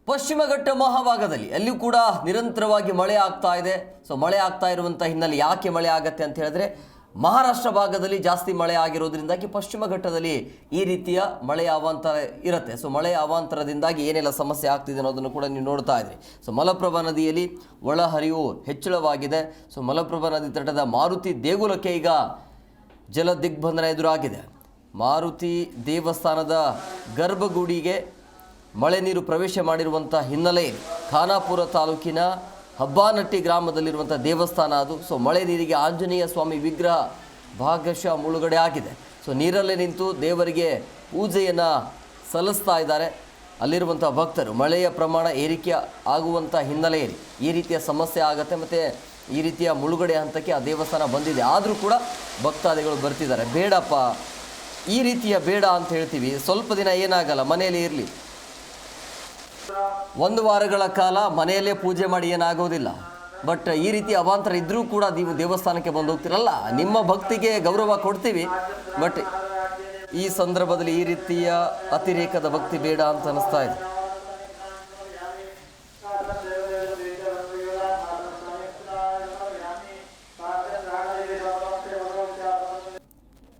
ಪಶ್ಚಿಮ ಘಟ್ಟ ಮಹಾಭಾಗದಲ್ಲಿ ಅಲ್ಲಿಯೂ ಕೂಡ ನಿರಂತರವಾಗಿ ಮಳೆ ಆಗ್ತಾ ಇದೆ. ಸೊ ಮಳೆ ಆಗ್ತಾ ಇರುವಂಥ ಹಿನ್ನೆಲೆ ಯಾಕೆ ಮಳೆ ಆಗತ್ತೆ ಅಂತ ಹೇಳಿದ್ರೆ, ಮಹಾರಾಷ್ಟ್ರ ಭಾಗದಲ್ಲಿ ಜಾಸ್ತಿ ಮಳೆ ಆಗಿರೋದ್ರಿಂದಾಗಿ ಪಶ್ಚಿಮ ಘಟ್ಟದಲ್ಲಿ ಈ ರೀತಿಯ ಮಳೆಯ ಅವಾಂತರ ಇರುತ್ತೆ. ಸೊ ಮಳೆಯ ಅವಾಂತರದಿಂದಾಗಿ ಏನೆಲ್ಲ ಸಮಸ್ಯೆ ಆಗ್ತಿದೆ ಅನ್ನೋದನ್ನು ಕೂಡ ನೀವು ನೋಡ್ತಾ ಇದ್ರಿ. ಸೊ ಮಲಪ್ರಭಾ ನದಿಯಲ್ಲಿ ಒಳಹರಿವು ಹೆಚ್ಚಳವಾಗಿದೆ. ಸೊ ಮಲಪ್ರಭಾ ನದಿ ತಟದ ಮಾರುತಿ ದೇಗುಲಕ್ಕೆ ಈಗ ಜಲ ದಿಗ್ಬಂಧನ ಎದುರಾಗಿದೆ. ಮಾರುತಿ ದೇವಸ್ಥಾನದ ಗರ್ಭಗುಡಿಗೆ ಮಳೆ ನೀರು ಪ್ರವೇಶ ಮಾಡಿರುವಂಥ ಹಿನ್ನೆಲೆಯಲ್ಲಿ ಖಾನಾಪುರ ತಾಲೂಕಿನ ಹಬ್ಬಾನಟ್ಟಿ ಗ್ರಾಮದಲ್ಲಿರುವಂಥ ದೇವಸ್ಥಾನ ಅದು. ಸೊ ಮಳೆ ನೀರಿಗೆ ಆಂಜನೇಯ ಸ್ವಾಮಿ ವಿಗ್ರಹ ಭಾಗಶಃ ಮುಳುಗಡೆ ಆಗಿದೆ. ಸೊ ನೀರಲ್ಲೇ ನಿಂತು ದೇವರಿಗೆ ಪೂಜೆಯನ್ನು ಸಲ್ಲಿಸ್ತಾ ಇದ್ದಾರೆ ಅಲ್ಲಿರುವಂಥ ಭಕ್ತರು. ಮಳೆಯ ಪ್ರಮಾಣ ಏರಿಕೆ ಆಗುವಂಥ ಹಿನ್ನೆಲೆಯಲ್ಲಿ ಈ ರೀತಿಯ ಸಮಸ್ಯೆ ಆಗುತ್ತೆ ಮತ್ತು ಈ ರೀತಿಯ ಮುಳುಗಡೆ ಹಂತಕ್ಕೆ ಆ ದೇವಸ್ಥಾನ ಬಂದಿದೆ. ಆದರೂ ಕೂಡ ಭಕ್ತಾದಿಗಳು ಬರ್ತಿದ್ದಾರೆ. ಬೇಡಪ್ಪ, ಈ ರೀತಿಯ ಬೇಡ ಅಂತ ಹೇಳ್ತೀವಿ. ಸ್ವಲ್ಪ ದಿನ ಏನಾಗಲ್ಲ, ಮನೆಯಲ್ಲಿ ಇರಲಿ, 1 ವಾರಗಳ ಕಾಲ ಮನೆಯಲ್ಲೇ ಪೂಜೆ ಮಾಡಿ ಏನಾಗೋದಿಲ್ಲ. ಬಟ್ ಈ ರೀತಿ ಅವಾಂತರ ಇದ್ದರೂ ಕೂಡ ನೀವು ದೇವಸ್ಥಾನಕ್ಕೆ ಬಂದು ಹೋಗ್ತಿರಲ್ಲ, ನಿಮ್ಮ ಭಕ್ತಿಗೆ ಗೌರವ ಕೊಡ್ತೀವಿ. ಬಟ್ ಈ ಸಂದರ್ಭದಲ್ಲಿ ಈ ರೀತಿಯ ಅತಿರೇಕದ ಭಕ್ತಿ ಬೇಡ ಅಂತ ಅನಿಸ್ತಾ ಇದೆ.